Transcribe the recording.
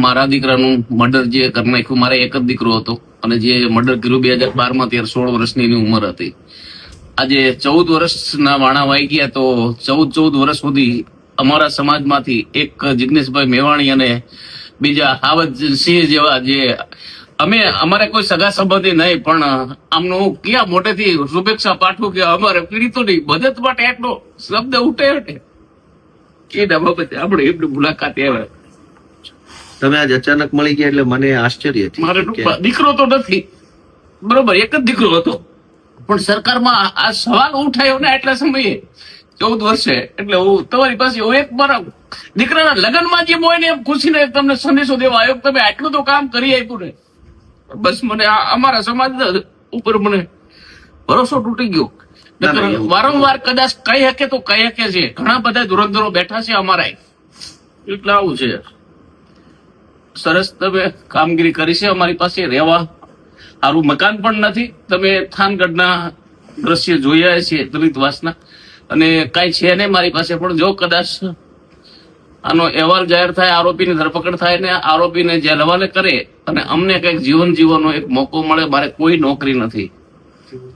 મારા દીકરાનું મર્ડર જે કરી નાખ્યું, મારે એક જ દીકરો હતો અને જે મર્ડર કર્યું 2012 ત્યારે 16 વર્ષની એની ઉંમર હતી. આજે 14 વર્ષના વાણા વાઈ ગયા. તો 14 વર્ષ સુધી અમારા સમાજમાંથી એક જિગ્નેશભાઈ મેવાણી અને બીજા હાવજસિંહ જેવા જે અમારે કોઈ સગા સંબંધી નહીં, પણ આમનું ક્યાં મોટેથી શુભેચ્છા પાઠવું કે અમારે પીડિતો નહીં મદદ માટે એટલો શબ્દ ઉઠે એના બાબતે આપણે એમની મુલાકાત આવે. તમે આજ અચાનક મળી ગયા એટલે મને આશ્ચર્ય થયું. મારે દીકરો તો નથી, બરોબર, એક જ દીકરો હતો, પણ સરકારમાં આ સવાલ ઉઠાયો ને એટલા સમયે 14 વર્ષે. એટલે હું તમારી પાસે એક મારા દીકરાના લગ્નમાં જે હોય ને એમ ખુશીને તમને સંદેશો દેવા આવ્યો. તમે આટલું તો કામ કરી આપ્યું ને, બસ મને અમારા સમાજ ઉપર મને ભરોસો તૂટી ગયો. વારંવાર કદાચ કહી શકે તો કહી શકે છે, ઘણા બધા ધુરંધરો બેઠા છે અમારા, એટલે આવું છે. સરસ તમે કામગીરી કરી છે. અમારી પાસે રહેવા સારું મકાન પણ નથી. તમે થાનગઢના દ્રશ્ય જોયા છે દલિતવાસના, અને કઈ છે નહીં મારી પાસે. પણ જો કદાચ આનો અહેવાલ જાહેર થાય, આરોપીની ધરપકડ થાય ને આરોપીને જેલ હવાલે કરે અને અમને કઈક જીવન જીવવાનો એક મોકો મળે. મારે કોઈ નોકરી નથી,